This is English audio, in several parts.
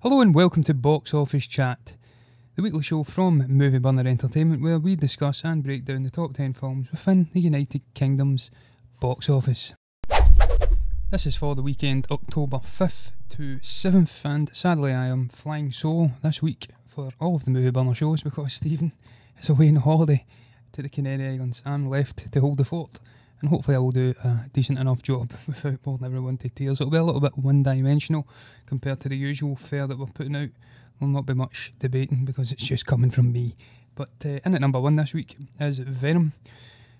Hello and welcome to Box Office Chat, the weekly show from Movie Burner Entertainment where we discuss and break down the top 10 films within the United Kingdom's box office. This is for the weekend October 5th to 7th, and sadly I am flying solo this week for all of the Movie Burner shows because Stephen is away on holiday to the Canary Islands. I'm left to hold the fort, and hopefully I will do a decent enough job without boring everyone to tears. It'll be a little bit one-dimensional compared to the usual fare that we're putting out. There'll not be much debating because it's just coming from me. But in at number 1 this week is Venom.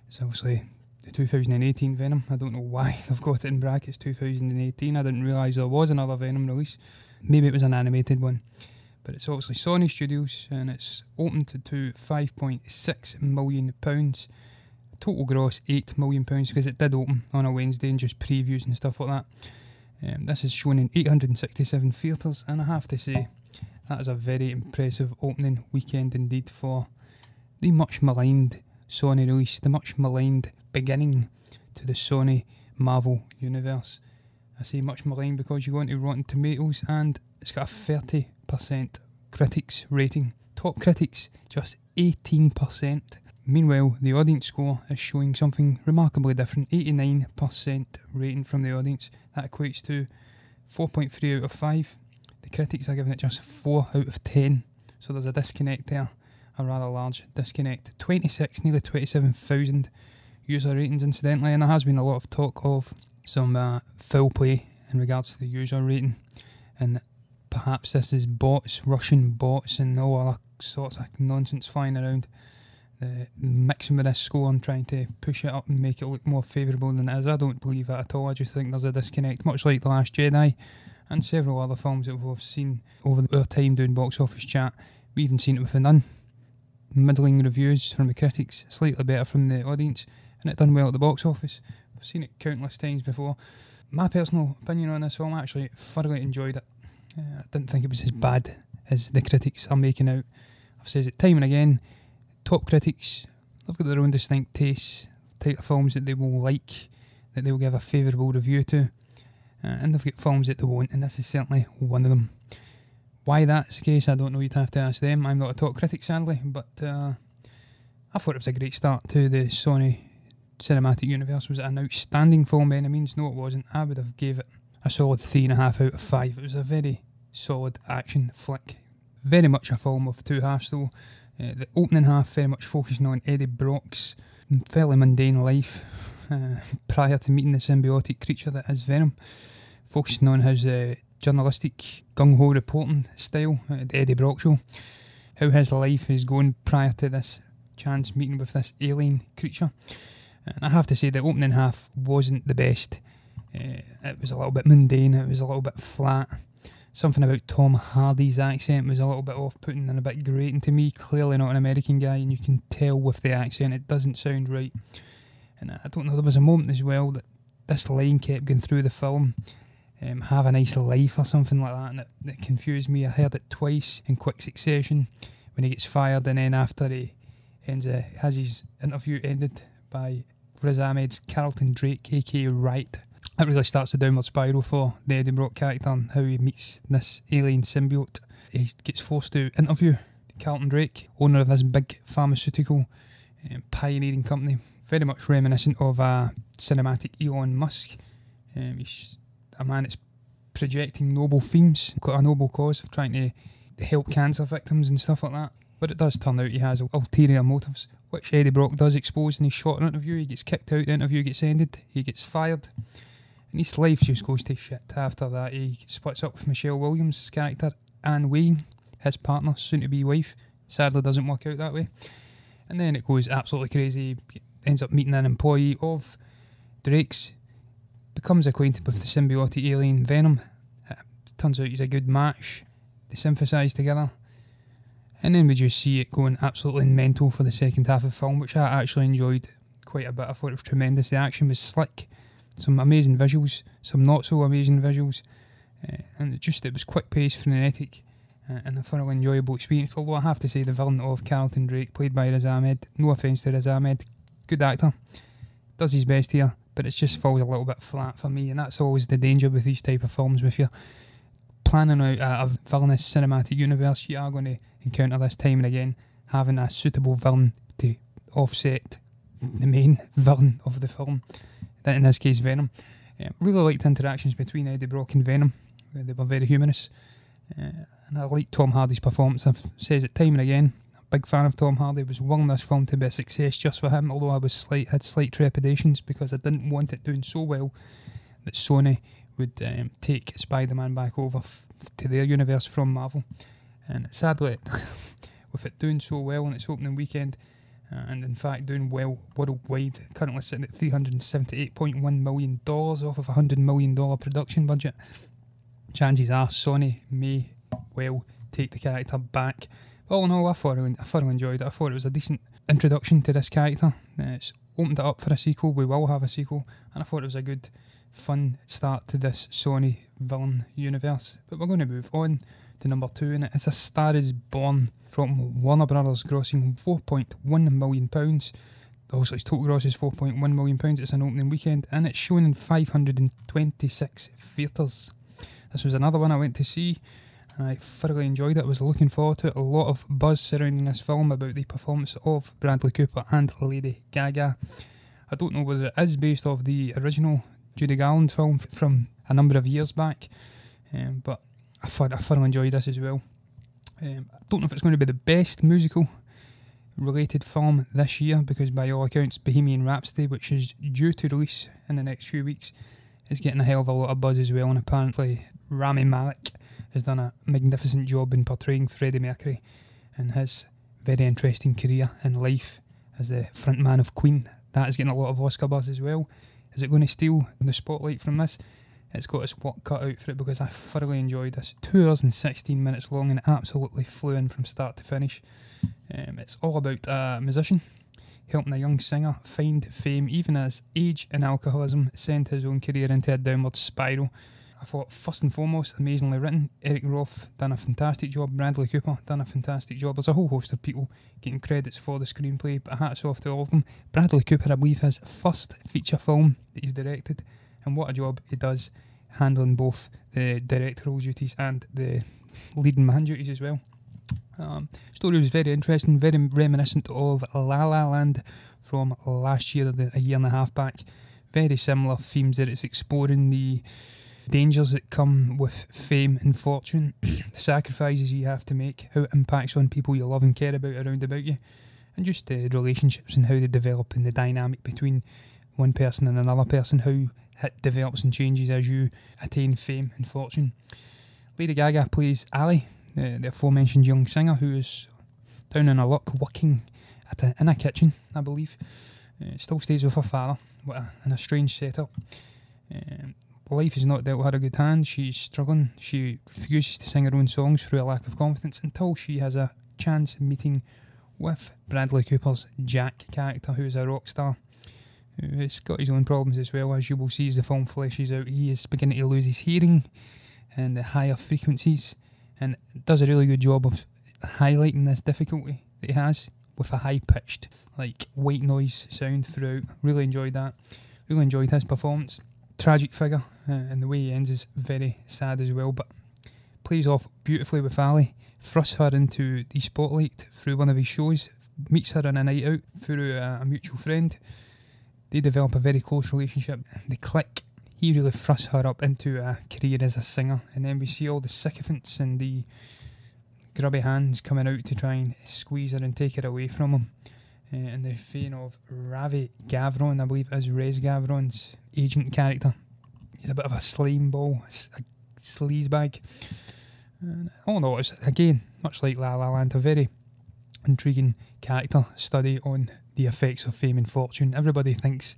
It's obviously the 2018 Venom. I don't know why they've got it in brackets 2018. I didn't realise there was another Venom release. Maybe it was an animated one. But it's obviously Sony Studios, and it's opened to £5.6 million. Total gross £8 million because it did open on a Wednesday and just previews and stuff like that. This is shown in 867 theatres, and I have to say that is a very impressive opening weekend indeed for the much maligned Sony release, the much maligned beginning to the Sony Marvel universe. I say much maligned because you go into Rotten Tomatoes and it's got a 30% critics rating. Top critics just 18%. Meanwhile, the audience score is showing something remarkably different. 89% rating from the audience. That equates to 4.3 out of 5. The critics are giving it just 4 out of 10. So there's a disconnect there, a rather large disconnect. 26, nearly 27,000 user ratings incidentally, and there has been a lot of talk of some foul play in regards to the user rating, and perhaps this is bots, Russian bots and all other sorts of nonsense flying around. Mixing with this score and trying to push it up and make it look more favourable than it is. I don't believe that at all. I just think there's a disconnect, much like The Last Jedi and several other films that we've seen over our time doing Box Office Chat. We've even seen it with the Nun. Middling reviews from the critics, slightly better from the audience, and it done well at the box office. We've seen it countless times before. My personal opinion on this film, I actually thoroughly enjoyed it. I didn't think it was as bad as the critics are making out. I've said it time and again. Top critics, they've got their own distinct tastes, type of films that they will like, that they will give a favourable review to, and they've got films that they won't, and this is certainly one of them. Why that's the case, I don't know, you'd have to ask them. I'm not a top critic, sadly, but I thought it was a great start to the Sony cinematic universe. Was it an outstanding film by any means? No, it wasn't. I would have gave it a solid 3.5 out of 5. It was a very solid action flick. Very much a film of two halves though. The opening half very much focusing on Eddie Brock's fairly mundane life prior to meeting the symbiotic creature that is Venom. Focusing on his journalistic gung-ho reporting style, the Eddie Brock show. How his life is going prior to this chance meeting with this alien creature. And I have to say the opening half wasn't the best. It was a little bit mundane, it was a little bit flat. Something about Tom Hardy's accent was a little bit off-putting and a bit grating to me. Clearly not an American guy, and you can tell with the accent it doesn't sound right. And I don't know, there was a moment as well that this line kept going through the film, have a nice life or something like that, and it confused me. I heard it twice in quick succession when he gets fired, and then after he has his interview ended by Riz Ahmed's Carlton Drake, aka Wright. It really starts a downward spiral for the Eddie Brock character and how he meets this alien symbiote. He gets forced to interview Carlton Drake, owner of this big pharmaceutical pioneering company, very much reminiscent of a cinematic Elon Musk. He's a man that's projecting noble themes, got a noble cause of trying to help cancer victims and stuff like that. But it does turn out he has ulterior motives, which Eddie Brock does expose in his short interview. He gets kicked out, the interview gets ended, he gets fired. And his life just goes to shit after that. He splits up with Michelle Williams' character, Anne Wayne, his partner, soon-to-be wife. Sadly doesn't work out that way. And then it goes absolutely crazy. He ends up meeting an employee of Drake's, becomes acquainted with the symbiotic alien Venom. Turns out he's a good match. They synthesise together. And then we just see it going absolutely mental for the second half of the film, which I actually enjoyed quite a bit. I thought it was tremendous. The action was slick. Some amazing visuals, some not so amazing visuals, and it was quick paced, frenetic, and a thoroughly enjoyable experience. Although I have to say the villain of Carlton Drake, played by Riz Ahmed, no offence to Riz Ahmed, good actor, does his best here, but it just falls a little bit flat for me, and that's always the danger with these type of films. With you planning out a villainous cinematic universe, you are going to encounter this time and again having a suitable villain to offset the main villain of the film, in this case Venom. Really liked the interactions between Eddie Brock and Venom. They were very humorous. And I like Tom Hardy's performance. I've said it time and again, I'm a big fan of Tom Hardy. Was willing this film to be a success just for him, although I had slight trepidations because I didn't want it doing so well that Sony would take Spider-Man back over to their universe from Marvel. And sadly, with it doing so well on its opening weekend, and in fact doing well worldwide, currently sitting at $378.1 million off of a $100 million production budget, chances are Sony may well take the character back. But all in all, I thoroughly enjoyed it. I thought it was a decent introduction to this character. It's opened it up for a sequel. We will have a sequel, and I thought it was a good, fun start to this Sony villain universe. But we're going to move on to number 2, and it's A Star Is Born from Warner Brothers, grossing £4.1 million. Also, its total gross is £4.1 million. It's an opening weekend, and it's shown in 526 theatres. This was another one I went to see, and I thoroughly enjoyed it. I was looking forward to it. A lot of buzz surrounding this film about the performance of Bradley Cooper and Lady Gaga. I don't know whether it is based off the original Judy Garland film from a number of years back, but I thoroughly enjoyed this as well. I don't know if it's going to be the best musical related film this year, because by all accounts Bohemian Rhapsody, which is due to release in the next few weeks, is getting a hell of a lot of buzz as well, and apparently Rami Malek has done a magnificent job in portraying Freddie Mercury in his very interesting career in life as the frontman of Queen. That is getting a lot of Oscar buzz as well. Is it going to steal the spotlight from this? It's got its work cut out for it, because I thoroughly enjoyed this. 2 hours and 16 minutes long, and it absolutely flew in from start to finish. It's all about a musician helping a young singer find fame, even as age and alcoholism send his own career into a downward spiral. I thought, first and foremost, amazingly written. Eric Roth done a fantastic job. Bradley Cooper done a fantastic job. There's a whole host of people getting credits for the screenplay, but hats off to all of them. Bradley Cooper, I believe, his first feature film that he's directed, and what a job he does handling both the directorial duties and the leading man duties as well. Story was very interesting, very reminiscent of La La Land from last year, a year and a half back. Very similar themes that it's exploring, the dangers that come with fame and fortune, the sacrifices you have to make, how it impacts on people you love and care about around about you, and just the relationships and how they develop, and the dynamic between one person and another person, how it develops and changes as you attain fame and fortune. Lady Gaga plays Ali, the aforementioned young singer who is down in her luck working in a kitchen, I believe. Still stays with her father in a strange setup. Life has not dealt her a good hand. She's struggling. She refuses to sing her own songs through a lack of confidence until she has a chance meeting with Bradley Cooper's Jack character, who is a rock star. He's got his own problems as well, as you will see as the film fleshes out. He is beginning to lose his hearing and the higher frequencies, and does a really good job of highlighting this difficulty that he has with a high-pitched, like, white noise sound throughout. Really enjoyed that. Really enjoyed his performance. Tragic figure, and the way he ends is very sad as well, but plays off beautifully with Ali, thrusts her into the spotlight through one of his shows, meets her on a night out through a mutual friend. They develop a very close relationship. They click. He really thrusts her up into a career as a singer, and then we see all the sycophants and the grubby hands coming out to try and squeeze her and take her away from him. In the vein of Ravi Gavron, I believe is Rez Gavron's agent character. He's a bit of a slime ball, a sleazebag. And all in all, it's, again, much like La La Land, a very intriguing character study on the effects of fame and fortune. Everybody thinks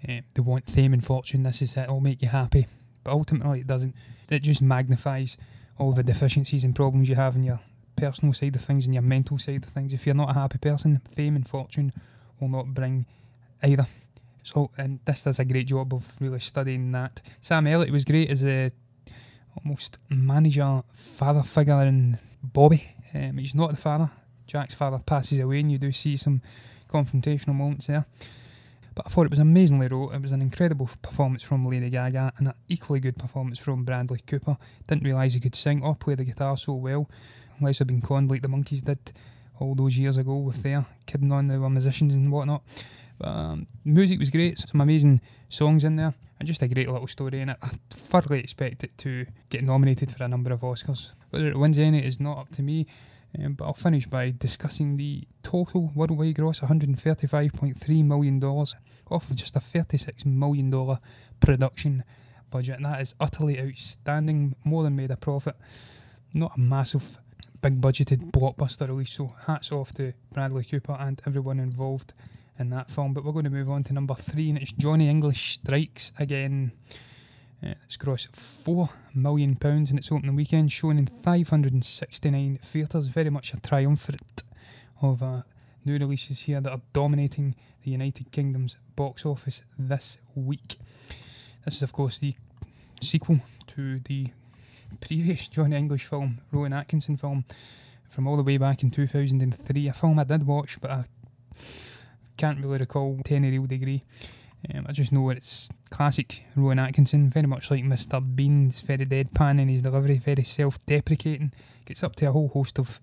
they want fame and fortune, this is it, it'll make you happy. But ultimately it doesn't. It just magnifies all the deficiencies and problems you have in your personal side of things and your mental side of things. If you're not a happy person, fame and fortune will not bring either. So, and this does a great job of really studying that. Sam Elliott was great as a almost manager, father figure in Bobby. He's not the father. Jack's father passes away, and you do see some confrontational moments there. But I thought it was amazingly wrote. It was an incredible performance from Lady Gaga and an equally good performance from Bradley Cooper. Didn't realise he could sing or play the guitar so well, unless I've been conned like the Monkees did all those years ago with their kidding on they were musicians and whatnot. Music was great, some amazing songs in there, and just a great little story in it. I thoroughly expect it to get nominated for a number of Oscars. Whether it wins any is not up to me, but I'll finish by discussing the total worldwide gross, $135.3 million, off of just a $36 million production budget, and that is utterly outstanding, more than made a profit. Not a massive, big budgeted blockbuster release, so hats off to Bradley Cooper and everyone involved in that film. But we're going to move on to number 3, and it's Johnny English Strikes Again. It's grossed £4 million in its opening weekend, shown in 569 theatres. Very much a triumvirate of new releases here that are dominating the United Kingdom's box office this week. This is of course the sequel to the previous Johnny English film, Rowan Atkinson film, from all the way back in 2003. A film I did watch, but I can't really recall to any real degree. I just know it's classic Rowan Atkinson, very much like Mr. Bean. He's very deadpan in his delivery, very self-deprecating, gets up to a whole host of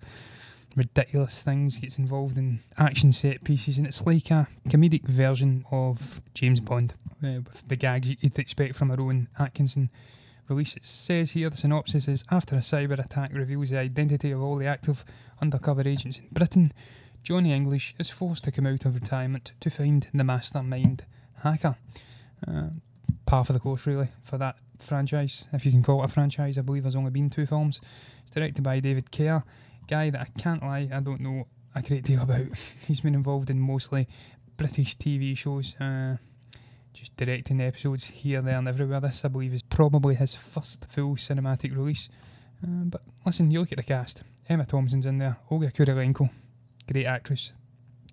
ridiculous things, gets involved in action set pieces, and it's like a comedic version of James Bond, with the gags you'd expect from a Rowan Atkinson release. It says here, the synopsis is, after a cyber attack reveals the identity of all the active undercover agents in Britain, Johnny English is forced to come out of retirement to find the mastermind hacker. Par for the course really for that franchise, if you can call it a franchise. I believe there's only been 2 films. It's directed by David Kerr, guy that I can't lie, I don't know a great deal about. He's been involved in mostly British TV shows, just directing the episodes here, there and everywhere. This I believe is probably his first full cinematic release. But listen, you look at the cast. Emma Thompson's in there, Olga Kurylenko, great actress,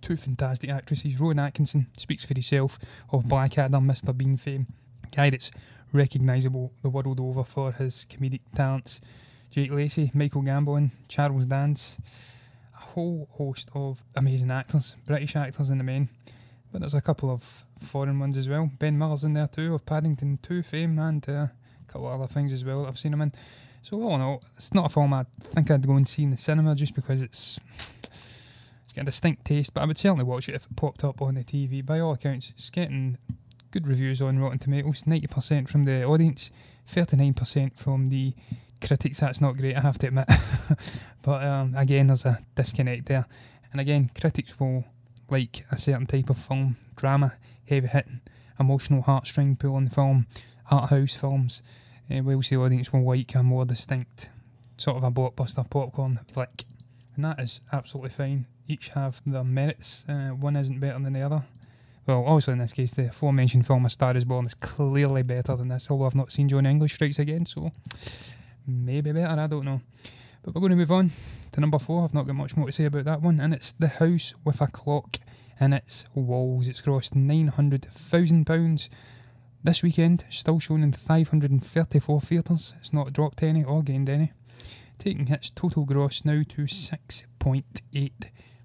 2 fantastic actresses. Rowan Atkinson speaks for himself, of Blackadder, Mr. Bean fame, guy that's recognisable the world over for his comedic talents. Jake Lacey, Michael Gambon, Charles Dance, a whole host of amazing actors, British actors in the main, but there's a couple of foreign ones as well. Ben Miller's in there too, of Paddington 2 fame, and a couple of other things as well that I've seen him in. So all in all, it's not a film I think I'd go and see in the cinema, just because it's got a distinct taste, but I would certainly watch it if it popped up on the TV. By all accounts, it's getting good reviews on Rotten Tomatoes, 90% from the audience, 39% from the critics. That's not great, I have to admit. But again, there's a disconnect there. And again, critics will like a certain type of film, drama, heavy hitting, emotional heartstring pulling film, art house films, whilst the audience will like a more distinct sort of a blockbuster popcorn flick. And that is absolutely fine. Each have their merits. One isn't better than the other. Well, obviously in this case, the aforementioned film A Star Is Born is clearly better than this, although I've not seen Johnny English Strikes Again, so maybe better, I don't know. But we're going to move on to number 4. I've not got much more to say about that one, and it's The House with a Clock in Its Walls. It's grossed £900,000 this weekend, still shown in 534 theatres. It's not dropped any or gained any, taking its total gross now to £6.8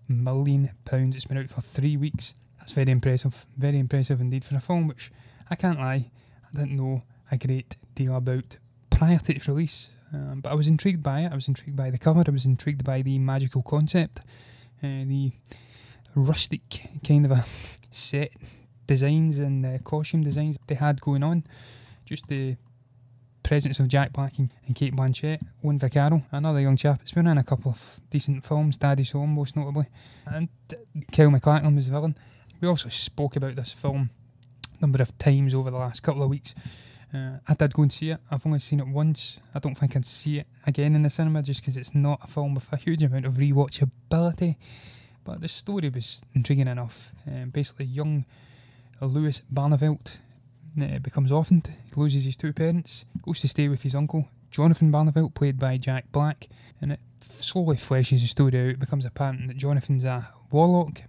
million. It's been out for 3 weeks. That's very impressive indeed for a film which, I can't lie, I didn't know a great deal about prior to its release, but I was intrigued by it. I was intrigued by the cover, I was intrigued by the magical concept, the rustic kind of a set designs and costume designs they had going on, just the presence of Jack Black and Cate Blanchett, Owen Vaccaro, another young chap. It's been in a couple of decent films, Daddy's Home most notably, and Kyle MacLachlan was the villain. We also spoke about this film a number of times over the last couple of weeks. I did go and see it. I've only seen it once. I don't think I'd see it again in the cinema, just because it's not a film with a huge amount of rewatchability, but the story was intriguing enough. Basically, young Lewis Barnevelt becomes orphaned, he loses his 2 parents, goes to stay with his uncle, Jonathan Barnevelt, played by Jack Black, and it slowly fleshes the story out. It becomes apparent that Jonathan's a warlock.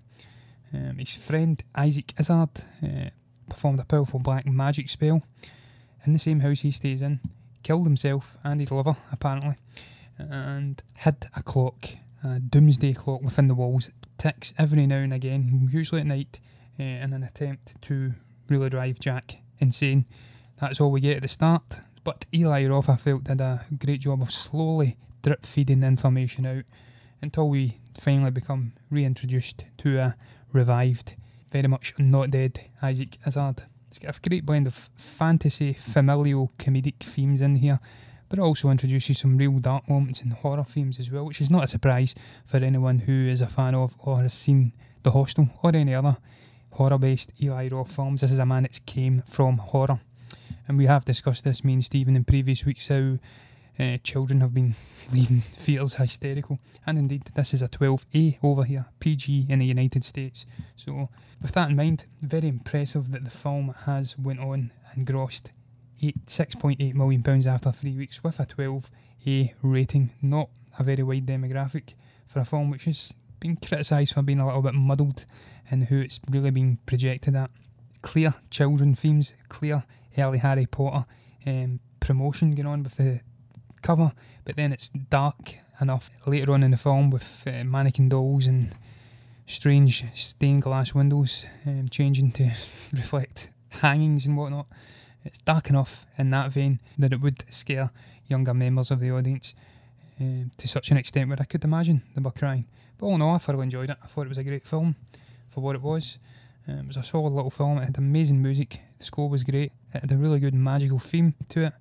His friend Isaac Izzard performed a powerful black magic spell in the same house he stays in, killed himself and his lover apparently, and hid a clock, a doomsday clock within the walls. It ticks every now and again, usually at night, in an attempt to really drive Jack insane. That's all we get at the start, but Eli Roth, I felt, did a great job of slowly drip feeding the information out until we finally become reintroduced to a revived, very much not dead Isaac Hazard. It's got a great blend of fantasy, familial, comedic themes in here, but it also introduces some real dark moments and horror themes as well, which is not a surprise for anyone who is a fan of or has seen The Hostel or any other horror-based Eli Roth films. This is a man that came from horror. And we have discussed this, me and Stephen, in previous weeks, how children have been leaving theatres hysterical. And indeed, this is a 12A over here, PG in the United States. So with that in mind, very impressive that the film has went on and grossed £6.8 million after 3 weeks with a 12A rating. Not a very wide demographic for a film which has been criticised for being a little bit muddled in who it's really been projected at. Clear children themes, clear early Harry Potter promotion going on with the cover, but then it's dark enough later on in the film with mannequin dolls and strange stained glass windows changing to reflect hangings and whatnot. It's dark enough in that vein that it would scare younger members of the audience to such an extent where I could imagine they were crying. But all in all, I thoroughly enjoyed it. I thought it was a great film for what it was. It was a solid little film. It had amazing music. The score was great. It had a really good magical theme to it.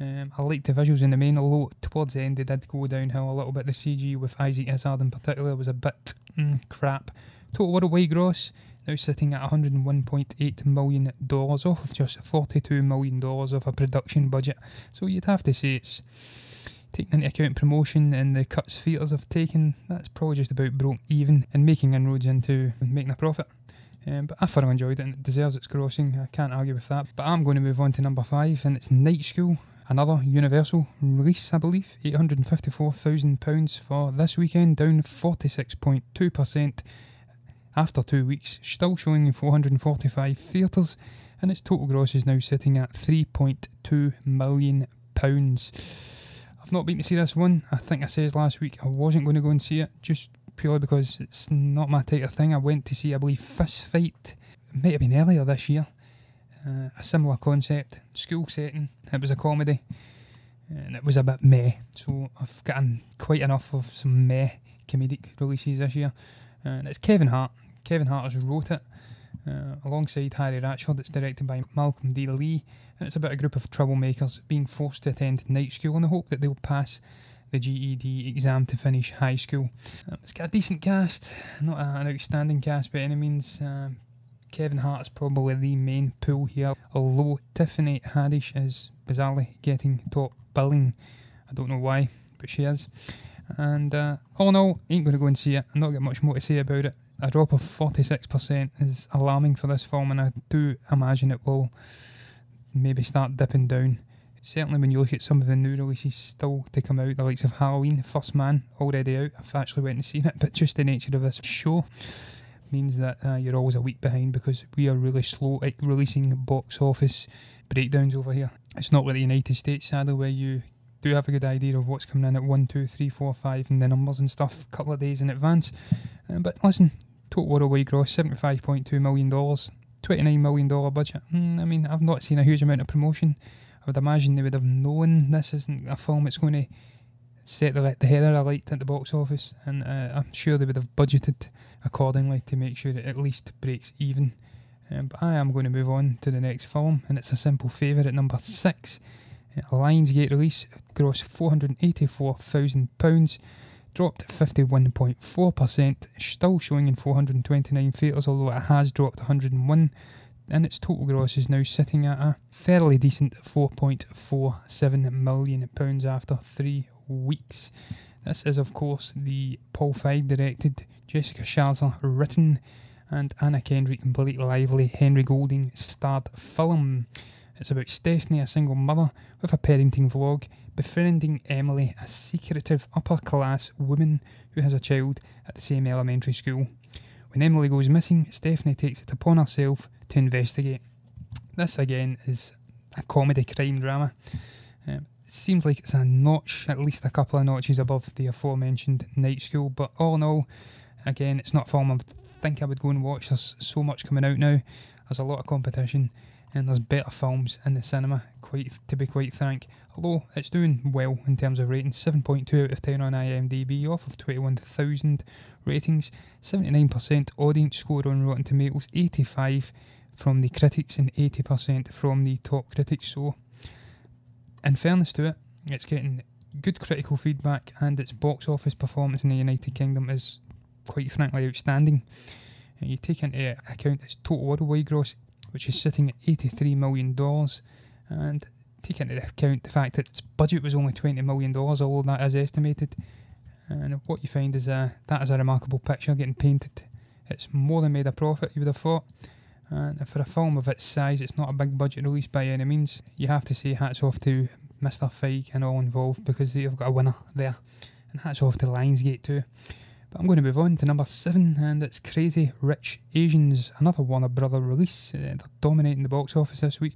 I liked the visuals in the main, although towards the end they did go downhill a little bit. The CG with Isaac Hazard in particular was a bit crap. Total worldwide gross now sitting at $101.8 million off of just $42 million of a production budget. So you'd have to say it's, taking into account promotion and the cuts theatres have taken, that's probably just about broke even and making inroads into making a profit. But I thoroughly enjoyed it and it deserves its grossing, I can't argue with that. But I'm going to move on to number 5, and it's Night School, another Universal release, I believe. £854,000 for this weekend, down 46.2% after 2 weeks, still showing in 445 theatres, and its total gross is now sitting at £3.2 million. I've not been to see this one. I think I said last week I wasn't going to go and see it, just purely because it's not my type of thing. I went to see, I believe, Fist Fight. It might have been earlier this year. A similar concept, school setting. It was a comedy, and it was a bit meh. So I've gotten quite enough of some meh comedic releases this year. And it's Kevin Hart. Kevin Hart has wrote it alongside Harry Ratchford. It's directed by Malcolm D. Lee, and it's about a group of troublemakers being forced to attend night school in the hope that they'll pass the GED exam to finish high school. It's got a decent cast, not an outstanding cast by any means. Kevin Hart is probably the main pull here, although Tiffany Haddish is bizarrely getting top billing. I don't know why, but she is. And all in all, ain't going to go and see it. I'm not got much more to say about it. A drop of 46% is alarming for this film, and I do imagine it will maybe start dipping down. Certainly when you look at some of the new releases still to come out, the likes of Halloween, First Man, already out. I've actually went and seen it, but just the nature of this show means that you're always a week behind because we are really slow at releasing box office breakdowns over here. It's not like the United States, sadly, where you do have a good idea of what's coming in at 1, 2, 3, 4, 5 and the numbers and stuff a couple of days in advance. But listen, total worldwide gross, $75.2 million, $29 million budget. I mean, I've not seen a huge amount of promotion. I would imagine they would have known this isn't a film that's going to set the header alight at the box office, and I'm sure they would have budgeted accordingly to make sure it at least breaks even. But I am going to move on to the next film, and it's A Simple Favour at number 6. A Lionsgate release, grossed £484,000, dropped 51.4%, still showing in 429 theatres, although it has dropped 101, and its total gross is now sitting at a fairly decent £4.47 million after 3 weeks. This is, of course, the Paul Feig directed, Jessica Sharzer written, and Anna Kendrick and Blake Lively, Henry Golding starred film. It's about Stephanie, a single mother with a parenting vlog, befriending Emily, a secretive upper-class woman who has a child at the same elementary school. When Emily goes missing, Stephanie takes it upon herself to investigate. This, again, is a comedy crime drama. It seems like it's a notch, at least a couple of notches above the aforementioned Night School, but all in all, again, it's not a film I'm think I would go and watch. There's so much coming out now. There's a lot of competition, and there's better films in the cinema, to be quite frank. Although it's doing well in terms of ratings, 7.2 out of 10 on IMDb, off of 21,000 ratings, 79% audience score on Rotten Tomatoes, 85% from the critics and 80% from the top critics. So, in fairness to it, it's getting good critical feedback, and its box office performance in the United Kingdom is quite frankly outstanding. And you take into account its total worldwide gross, which is sitting at $83 million, and take into account the fact that its budget was only $20 million, although that is estimated. And what you find is that is a remarkable picture getting painted. It's more than made a profit, you would have thought. And for a film of its size, it's not a big budget release by any means. You have to say hats off to Mr. Feige and all involved, because they've got a winner there. And hats off to Lionsgate too. But I'm going to move on to number 7, and it's Crazy Rich Asians, another Warner Brother release. They're dominating the box office this week.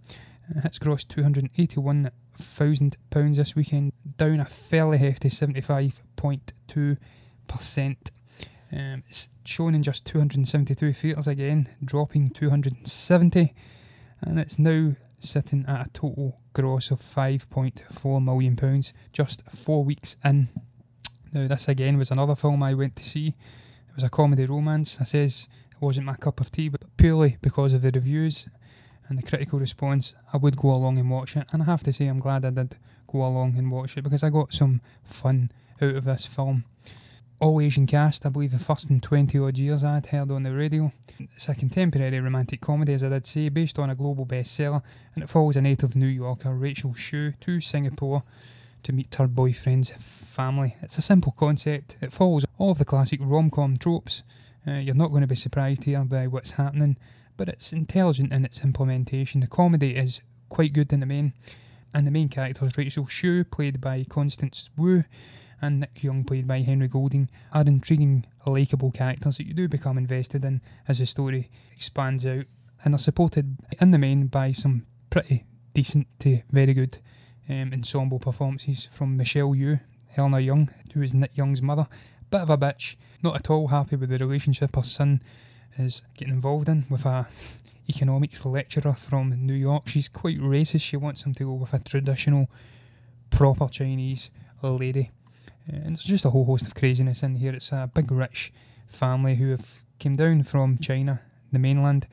It's grossed £281,000 this weekend, down a fairly hefty 75.2%. It's shown in just 272 theatres again, dropping 270, and it's now sitting at a total gross of £5.4 million just 4 weeks in. Now, this again was another film I went to see. It was a comedy romance. I says it wasn't my cup of tea, but purely because of the reviews and the critical response, I would go along and watch it. And I have to say, I'm glad I did go along and watch it, because I got some fun out of this film. All Asian cast, I believe the first in 20 odd years I'd heard on the radio. It's a contemporary romantic comedy, as I did say, based on a global bestseller, and it follows a native New Yorker, Rachel Shue, to Singapore to meet her boyfriend's family. It's a simple concept. It follows all of the classic rom-com tropes. You're not going to be surprised here by what's happening, but it's intelligent in its implementation. The comedy is quite good in the main, and the main characters, Rachel Shue, played by Constance Wu, and Nick Young, played by Henry Golding, are intriguing, likeable characters that you do become invested in as the story expands out, and are supported in the main by some pretty decent to very good ensemble performances from Michelle Yeoh, Eleanor Young, who is Nick Young's mother. Bit of a bitch, not at all happy with the relationship her son is getting involved in with a economics lecturer from New York. She's quite racist. She wants him to go with a traditional, proper Chinese lady. And there's just a whole host of craziness in here. It's a big rich family who have came down from China, the mainland,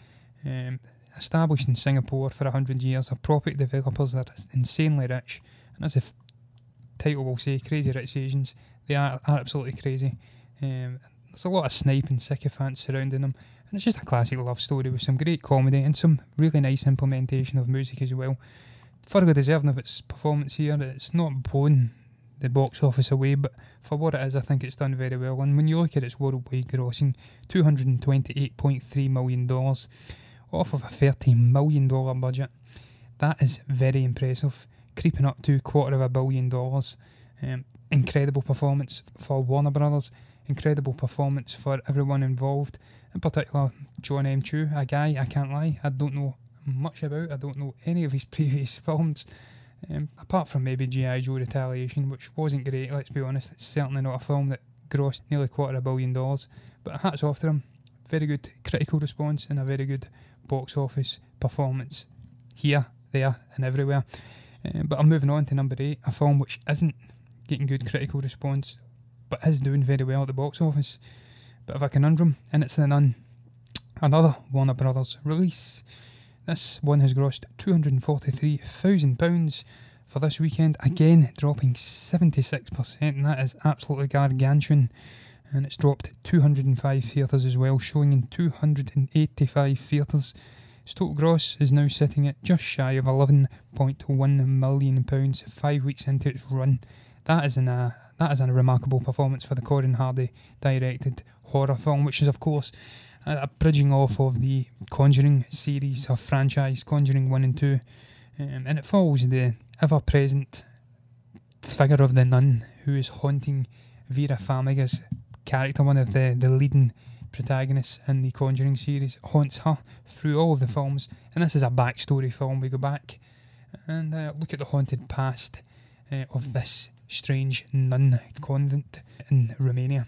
established in Singapore for 100 years. They're property developers. They're insanely rich, and as the title will say, Crazy Rich Asians, they are absolutely crazy. There's a lot of snipe and sycophants surrounding them, and it's just a classic love story with some great comedy and some really nice implementation of music as well. Thoroughly deserving of its performance here. It's not blown the box office away, but for what it is, I think it's done very well. And when you look at its worldwide grossing, $228.3 million off of a $30 million budget, that is very impressive, creeping up to $250 million. Incredible performance for Warner Brothers, incredible performance for everyone involved, in particular John M. Chu, a guy I can't lie, I don't know much about. I don't know any of his previous films, apart from maybe G.I. Joe Retaliation, which wasn't great, let's be honest. It's certainly not a film that grossed nearly $250 million, but hats off to him. Very good critical response and a very good box office performance here, there and everywhere. But I'm moving on to number 8, a film which isn't getting good critical response but is doing very well at the box office. Bit of a conundrum, and it's The Nun, another Warner Brothers release. This one has grossed £243,000 for this weekend, again dropping 76%, and that is absolutely gargantuan. And it's dropped 205 theatres as well, showing in 285 theatres. Its total gross is now sitting at just shy of £11.1 million 5 weeks into its run. That is a remarkable performance for the Corin Hardy directed horror film, which is of course a bridging off of the Conjuring series or franchise, Conjuring 1 and 2. And it follows the ever-present figure of the nun who is haunting Vera Farmiga's character, one of the leading protagonists in the Conjuring series, haunts her through all of the films. And this is a backstory film. We go back and look at the haunted past of this strange nun convent in Romania.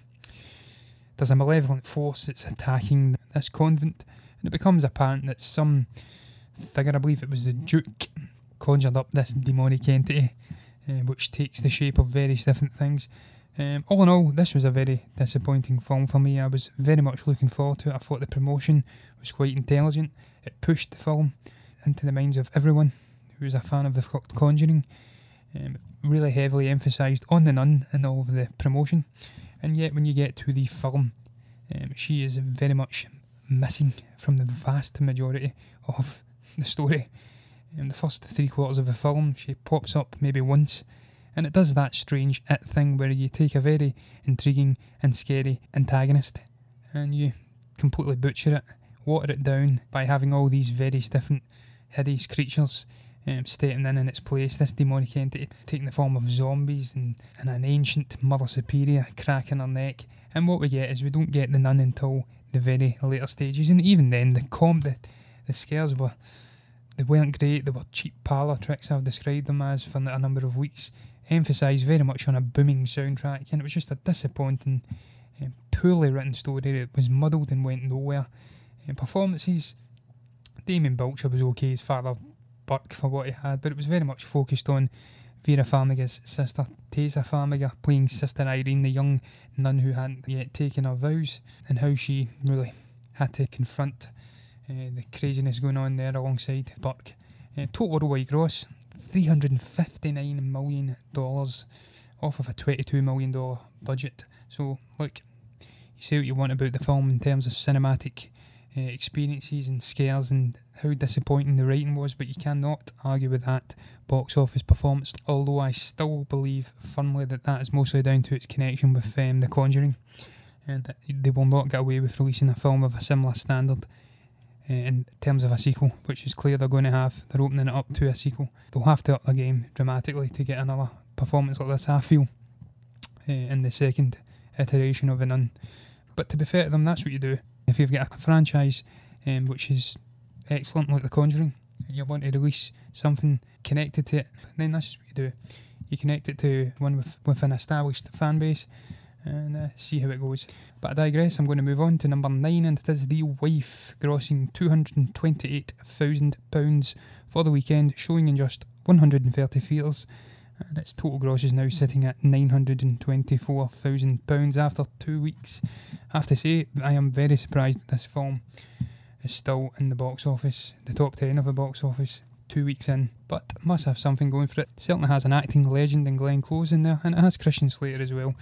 there's a malevolent force that's attacking this convent, and it becomes apparent that some figure, I believe it was the Duke, conjured up this demonic entity, which takes the shape of various different things. All in all, this was a very disappointing film for me. I was very much looking forward to it. I thought the promotion was quite intelligent. It pushed the film into the minds of everyone who was a fan of The Conjuring. Really heavily emphasised on the nun in all of the promotion, and yet when you get to the film, she is very much missing from the vast majority of the story. In the first 3/4 of the film, she pops up maybe once, and it does that strange It thing where you take a very intriguing and scary antagonist and you completely butcher it, water it down by having all these various different hideous creatures stepping in its place. This demonic entity taking the form of zombies and an ancient Mother Superior cracking her neck. And what we get is we don't get the nun until the very later stages, and even then the scares they weren't great. They were cheap parlour tricks, I've described them as, for a number of weeks, emphasised very much on a booming soundtrack, and it was just a disappointing, poorly written story. It was muddled and went nowhere. Performances, Damien Belcher was okay as Father Burke for what he had, but it was very much focused on Vera Farmiga's sister, Tessa Farmiga, playing Sister Irene, the young nun who hadn't yet taken her vows, and how she really had to confront the craziness going on there alongside Burke. Total worldwide gross, $359 million off of a $22 million budget. So look, you say what you want about the film in terms of cinematic experiences and scares and how disappointing the writing was, but you cannot argue with that box office performance, although I still believe firmly that is mostly down to its connection with The Conjuring, and that they will not get away with releasing a film of a similar standard in terms of a sequel, which is clear they're going to have. They're opening it up to a sequel. They'll have to up the game dramatically to get another performance like this, I feel, in the second iteration of The Nun. But to be fair to them, that's what you do. If you've got a franchise which is excellent like The Conjuring, and you want to release something connected to it, then that's just what you do. You connect it to one with an established fan base and see how it goes. But I digress. I'm going to move on to number 9, and it is The Wife, grossing £228,000 for the weekend, showing in just 130 theatres, and its total gross is now sitting at £924,000 after 2 weeks. I have to say, I am very surprised that this film is still in the box office, the top 10 of the box office, 2 weeks in, but must have something going for it. It certainly has an acting legend in Glenn Close in there, and it has Christian Slater as well.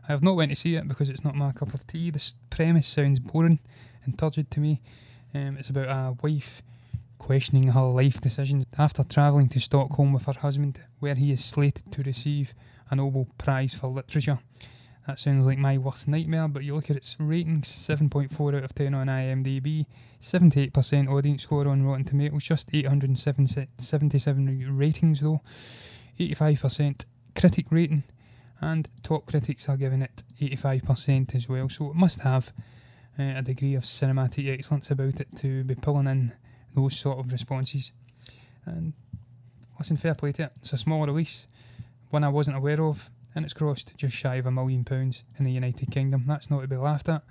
I have not went to see it because it's not my cup of tea. The premise sounds boring and turgid to me. It's about a wife questioning her life decisions after travelling to Stockholm with her husband, where he is slated to receive a Nobel Prize for Literature. That sounds like my worst nightmare, but you look at its ratings, 7.4 out of 10 on IMDb, 78% audience score on Rotten Tomatoes, just 877 ratings though, 85% critic rating, and top critics are giving it 85% as well, so it must have a degree of cinematic excellence about it to be pulling in those sort of responses. And listen, fair play to it. It's a small release, one I wasn't aware of, and it's grossed just shy of £1 million in the United Kingdom. That's not to be laughed at.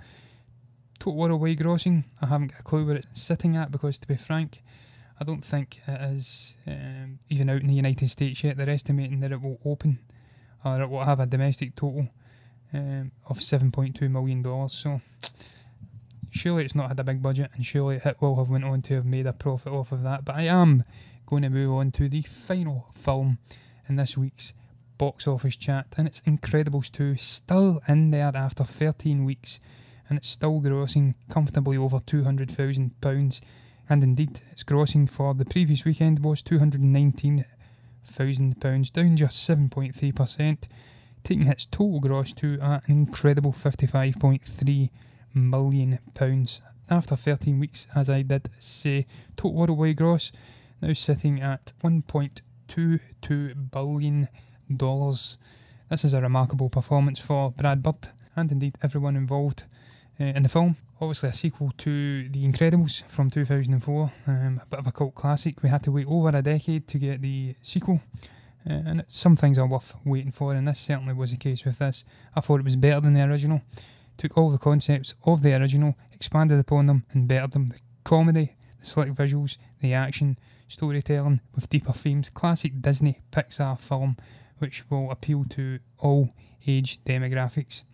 Total worldwide grossing, I haven't got a clue where it's sitting at, because to be frank, I don't think it is even out in the United States yet. They're estimating that it will open, or it will have a domestic total of $7.2 million, so surely it's not had a big budget, and surely it will have went on to have made a profit off of that. But I am going to move on to the final film in this week's box office chat, and it's Incredibles 2, still in there after 13 weeks, and it's still grossing comfortably over £200,000, and indeed its grossing for the previous weekend was £219,000, down just 7.3%, taking its total gross to an incredible £55.3 million after 13 weeks, as I did say. Total worldwide gross now sitting at $1.22 billion. This is a remarkable performance for Brad Bird and indeed everyone involved in the film. Obviously a sequel to The Incredibles from 2004, a bit of a cult classic. We had to wait over a decade to get the sequel, and some things are worth waiting for, and this certainly was the case with this. I thought it was better than the original. took all the concepts of the original, expanded upon them and bettered them. The comedy, the slick visuals, the action, storytelling with deeper themes, classic Disney Pixar film which will appeal to all age demographics.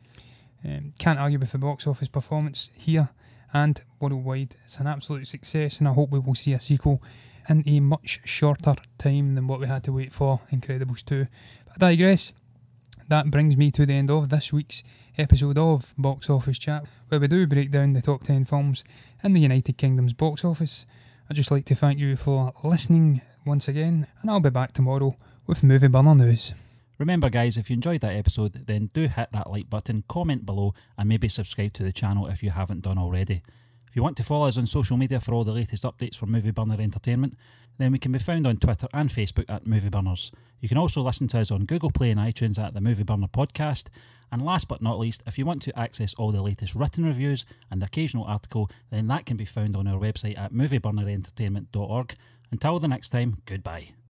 Can't argue with the box office performance here and worldwide. It's an absolute success, and I hope we will see a sequel in a much shorter time than what we had to wait for Incredibles 2. But I digress. That brings me to the end of this week's episode of Box Office Chat, where we do break down the top 10 films in the United Kingdom's box office. I'd just like to thank you for listening once again, and I'll be back tomorrow with Movie Burner News. Remember guys, if you enjoyed that episode, then do hit that like button, comment below, and maybe subscribe to the channel if you haven't done already. If you want to follow us on social media for all the latest updates from Movie Burner Entertainment, then we can be found on Twitter and Facebook at Movie Burners. You can also listen to us on Google Play and iTunes at the Movie Burner Podcast. And last but not least, if you want to access all the latest written reviews and the occasional article, then that can be found on our website at movieburnerentertainment.org. Until the next time, goodbye.